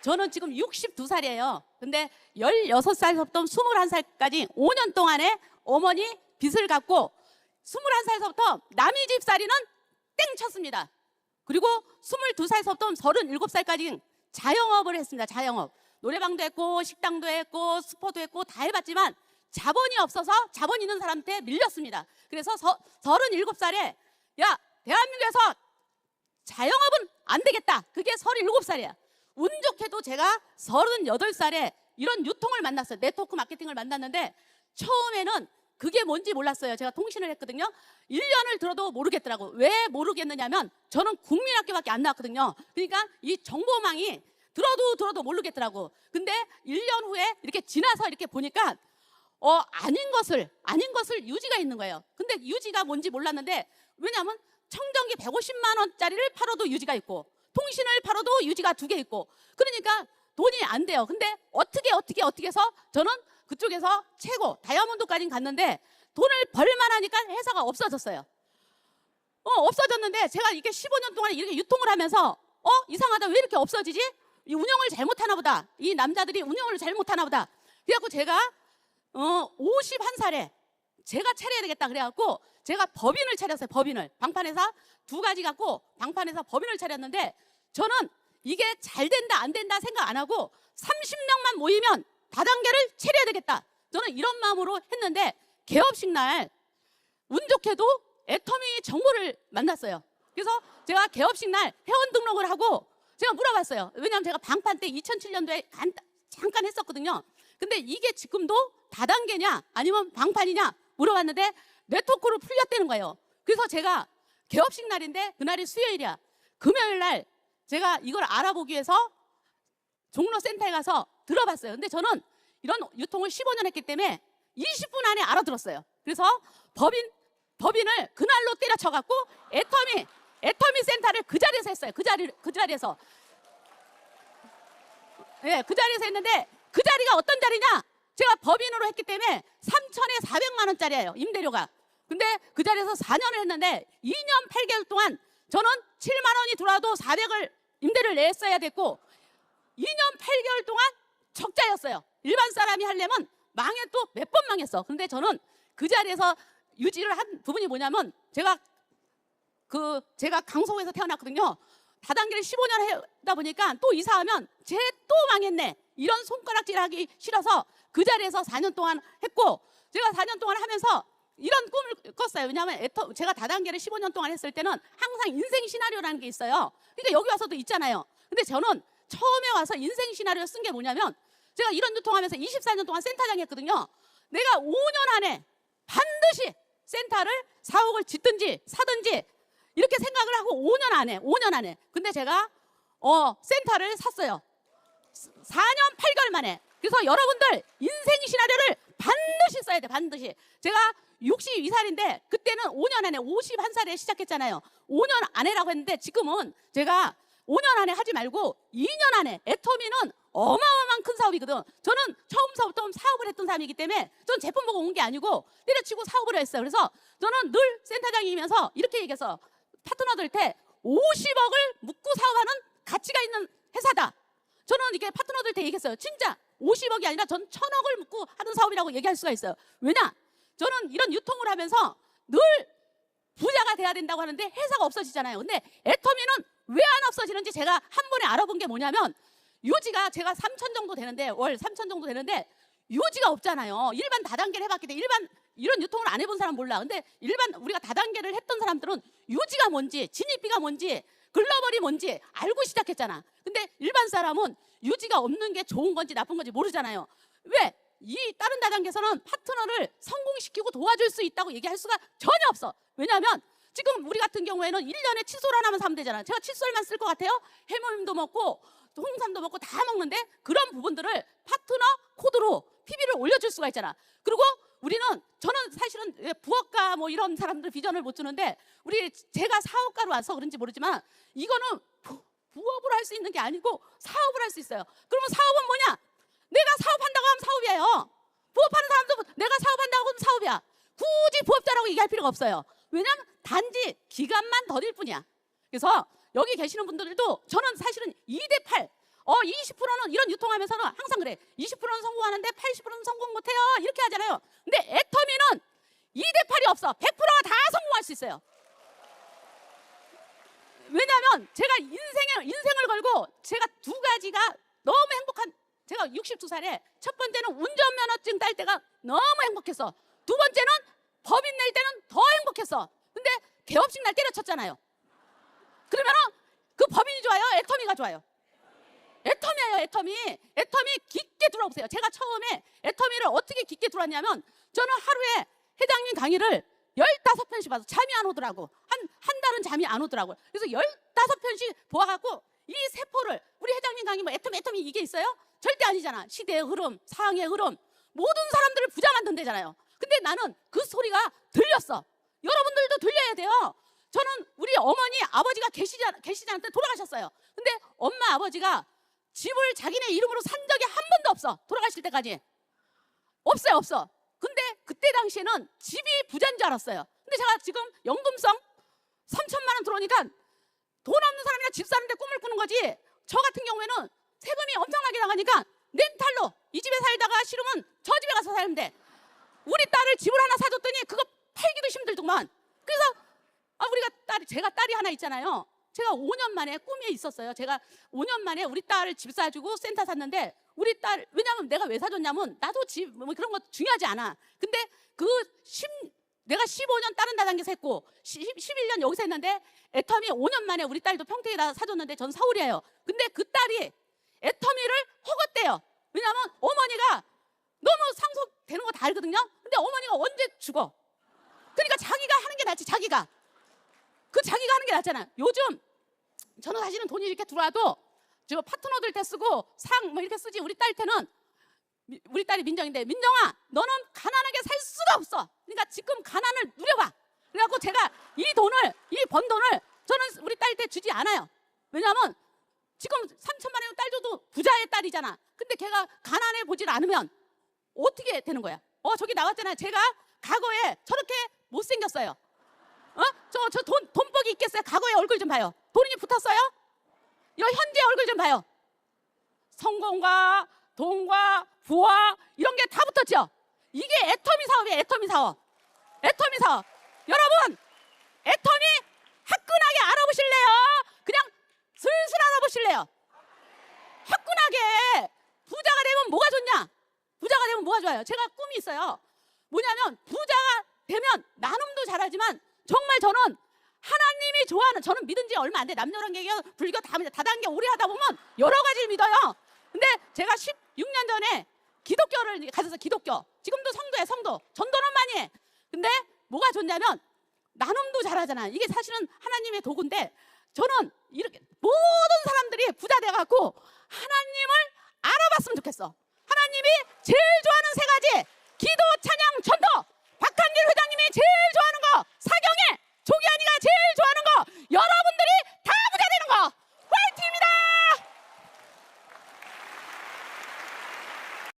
저는 지금 62살이에요. 근데 16살부터 21살까지 5년 동안에 어머니 빚을 갚고 21살부터 남의 집 살이는 땡 쳤습니다. 그리고 22살부터 37살까지 자영업을 했습니다. 자영업. 노래방도 했고 식당도 했고 스포도 했고 다 해봤지만 자본이 없어서 자본 있는 사람한테 밀렸습니다. 그래서 37살에 야, 대한민국에서 자영업은 안 되겠다. 그게 37살이야. 운 좋게도 제가 38살에 이런 유통을 만났어요. 네트워크 마케팅을 만났는데 처음에는 그게 뭔지 몰랐어요. 제가 통신을 했거든요. 1년을 들어도 모르겠더라고. 왜 모르겠느냐면 저는 국민학교밖에 안 나왔거든요. 그러니까 이 정보망이 들어도 모르겠더라고. 근데 1년 후에 이렇게 지나서 이렇게 보니까 아닌 것을 유지가 있는 거예요. 근데 유지가 뭔지 몰랐는데 왜냐하면 청정기 150만 원짜리를 팔아도 유지가 있고 통신을 팔아도 유지가 2개 있고 그러니까 돈이 안 돼요. 근데 어떻게 해서 저는 그쪽에서 최고 다이아몬드까지 갔는데 돈을 벌만 하니까 회사가 없어졌어요. 없어졌는데 제가 이게 15년 동안 이렇게 유통을 하면서 이상하다. 왜 이렇게 없어지지? 이 운영을 잘못하나 보다. 이 남자들이 운영을 잘못하나 보다. 그래갖고 제가 51살에 제가 차려야 되겠다 그래갖고 제가 법인을 차렸어요. 법인을. 방판회사 2가지 갖고 방판회사 법인을 차렸는데 저는 이게 잘 된다 안 된다 생각 안 하고 30명만 모이면 다단계를 차려야 되겠다. 저는 이런 마음으로 했는데 개업식 날 운 좋게도 애터미 정보를 만났어요. 그래서 제가 개업식 날 회원 등록을 하고 제가 물어봤어요. 왜냐하면 제가 방판 때 2007년도에 잠깐 했었거든요. 근데 이게 지금도 다단계냐 아니면 방판이냐 물어봤는데 네트워크로 풀렸다는 거예요. 그래서 제가 개업식 날인데 그날이 수요일이야. 금요일 날 제가 이걸 알아보기 위해서 종로센터에 가서 들어봤어요. 근데 저는 이런 유통을 15년 했기 때문에 20분 안에 알아들었어요. 그래서 법인을 그날로 때려쳐갖고 애터미 센터를 그 자리에서 했어요. 그 자리에서. 예, 그 자리에서 했는데 그 자리가 어떤 자리냐? 제가 법인으로 했기 때문에 3천에 400만 원짜리예요. 임대료가. 근데 그 자리에서 4년을 했는데 2년 8개월 동안 저는 7만 원이 들어와도 400을 임대를 냈어야 됐고 2년 8개월 동안 적자였어요. 일반 사람이 하려면 망해 또 몇 번 망했어. 근데 저는 그 자리에서 유지를 한 부분이 뭐냐면 제가 강서구에서 태어났거든요. 다단계를 15년 하다 보니까 또 이사하면 쟤 또 망했네. 이런 손가락질 하기 싫어서 그 자리에서 4년 동안 했고 제가 4년 동안 하면서 이런 꿈을 꿨어요. 왜냐하면 제가 다단계를 15년 동안 했을 때는 항상 인생 시나리오라는 게 있어요. 그러니까 여기 와서도 있잖아요. 근데 저는 처음에 와서 인생 시나리오 쓴 게 뭐냐면 제가 이런 유통하면서 24년 동안 센터장 했거든요. 내가 5년 안에 반드시 센터를 사옥을 짓든지 사든지 이렇게 생각을 하고 5년 안에 근데 제가 센터를 샀어요. 4년 8개월 만에. 그래서 여러분들 인생 시나리오를 반드시 써야 돼. 반드시. 제가 62살인데 그때는 5년 안에 51살에 시작했잖아요. 5년 안에라고 했는데 지금은 제가 5년 안에 하지 말고 2년 안에. 애터미는 어마어마한 큰 사업이거든. 저는 처음서부터 사업을 했던 사람이기 때문에 저는 제품 보고 온 게 아니고 때려치고 사업을 했어요. 그래서 저는 늘 센터장이면서 이렇게 얘기해서 파트너들한테 50억을 묻고 사업하는 가치가 있는 회사다. 저는 이게 파트너들한테 얘기했어요. 진짜 50억이 아니라 전 1000억을 묻고 하는 사업이라고 얘기할 수가 있어요. 왜냐? 저는 이런 유통을 하면서 늘 부자가 돼야 된다고 하는데 회사가 없어지잖아요. 근데 애터미는 왜 안 없어지는지 제가 한 번에 알아본 게 뭐냐면 유지가 제가 3천 정도 되는데 월 3천 정도 되는데 유지가 없잖아요. 일반 다단계를 해봤기 때문에 일반 이런 유통을 안 해본 사람 몰라. 근데 일반 우리가 다단계를 했던 사람들은 유지가 뭔지 진입비가 뭔지 글로벌이 뭔지 알고 시작했잖아. 근데 일반 사람은 유지가 없는 게 좋은 건지 나쁜 건지 모르잖아요. 왜? 이 다른 다단계에서는 파트너를 성공시키고 도와줄 수 있다고 얘기할 수가 전혀 없어. 왜냐하면 지금 우리 같은 경우에는 1년에 칫솔 하나만 사면 되잖아. 제가 칫솔만 쓸 것 같아요? 해모임도 먹고 홍삼도 먹고 다 먹는데 그런 부분들을 파트너 코드로 PB를 올려줄 수가 있잖아. 그리고 저는 사실은 부업가 뭐 이런 사람들 비전을 못 주는데 제가 사업가로 와서 그런지 모르지만 이거는 부업을 할 수 있는 게 아니고 사업을 할 수 있어요. 그러면 사업은 뭐냐? 내가 사업한다고 하면 사업이에요. 부업하는 사람도 내가 사업한다고 하면 사업이야. 굳이 부업자라고 얘기할 필요가 없어요. 왜냐하면 단지 기간만 더딜 뿐이야. 그래서 여기 계시는 분들도 저는 사실은 2대8 20%는 이런 유통하면서는 항상 그래. 20%는 성공하는데 80%는 성공 못해요. 이렇게 하잖아요. 근데 애터미는 2대 8이 없어. 100%가 다 성공할 수 있어요. 왜냐하면 제가 인생을 걸고 제가 두 가지가 너무 행복한, 제가 62살에 첫 번째는 운전면허증 딸 때가 너무 행복했어. 두 번째는 법인 낼 때는 더 행복했어. 근데 개업식 날 때려쳤잖아요. 그러면은 그 법인이 좋아요? 애터미가 좋아요? 애터미예요. 애터미 깊게 들어보세요. 제가 처음에 애터미를 어떻게 깊게 들어왔냐면, 저는 하루에 회장님 강의를 15편씩 봐서 잠이 안 오더라고. 한 달은 잠이 안 오더라고요. 그래서 15편씩 보아갖고 이 세포를, 우리 회장님 강의 뭐 애터미 이게 있어요? 절대 아니잖아. 시대의 흐름, 상황의 흐름, 모든 사람들을 부자 만든대잖아요. 근데 나는 그 소리가 들렸어. 여러분들도 들려야 돼요. 저는 우리 어머니, 아버지가 계시지 않을 때 돌아가셨어요. 근데 엄마, 아버지가 집을 자기네 이름으로 산 적이 한 번도 없어. 돌아가실 때까지. 없어요. 근데 그때 당시에는 집이 부자인 줄 알았어요. 근데 제가 지금 연금성 3천만 원 들어오니까 돈 없는 사람이나 집 사는데 꿈을 꾸는 거지. 저 같은 경우에는 세금이 엄청나게 나가니까 렌탈로 이 집에 살다가 싫으면 저 집에 가서 살면 돼. 우리 딸을 집을 하나 사줬더니 그거 팔기도 힘들더만. 그래서 제가 딸이 하나 있잖아요. 제가 5년 만에 꿈이 있었어요. 제가 5년 만에 우리 딸을 집 사주고 센터 샀는데, 우리 딸, 왜냐면 내가 왜 사줬냐면, 나도 집 뭐 그런 거 중요하지 않아. 근데 내가 15년 다른 다단계에서 했고 11년 여기서 했는데, 애터미 5년 만에 우리 딸도 평택에다 사줬는데 전 서울이에요. 근데 그 딸이 애터미를 허겄대요. 왜냐면 어머니가 너무 상속되는 거 다 알거든요. 근데 어머니가 언제 죽어? 그러니까 자기가 하는 게 낫지. 자기가 하는 게 낫잖아. 요즘 저는 사실은 돈이 이렇게 들어와도 저 파트너들 때 쓰고 상 뭐 이렇게 쓰지. 우리 딸 때는, 우리 딸이 민정인데, 민정아 너는 가난하게 살 수가 없어. 그러니까 지금 가난을 누려봐. 그래갖고 제가 이 번 돈을 저는 우리 딸 때 주지 않아요. 왜냐하면 지금 3천만 원 딸 줘도 부자의 딸이잖아. 근데 걔가 가난해 보질 않으면 어떻게 되는 거야? 저기 나왔잖아요. 제가 과거에 저렇게 못생겼어요. 저 돈복이 있겠어요? 과거의 얼굴 좀 봐요. 돈이 붙었어요? 현재 얼굴 좀 봐요. 성공과 돈과 부와 이런 게 다 붙었죠. 이게 애터미 사업이에요. 애터미 사업. 여러분, 애터미 화끈하게 알아보실래요? 그냥 슬슬 알아보실래요? 화끈하게. 부자가 되면 뭐가 좋냐? 부자가 되면 뭐가 좋아요? 제가 꿈이 있어요. 뭐냐면, 부자가 되면 나눔도 잘하지만, 정말 저는 하나님이 좋아하는, 저는 믿은 지 얼마 안 돼. 남녀관계, 불교 다단계 오래 하다 보면 여러 가지를 믿어요. 근데 제가 16년 전에 기독교를 가져서, 기독교 지금도 성도 전도는 많이 해. 근데 뭐가 좋냐면 나눔도 잘하잖아. 이게 사실은 하나님의 도구인데, 저는 이렇게 모든 사람들이 부자 돼갖고 하나님을 알아봤으면 좋겠어. 하나님이 제일 좋아하는 세 가지: 기도, 찬양, 전도.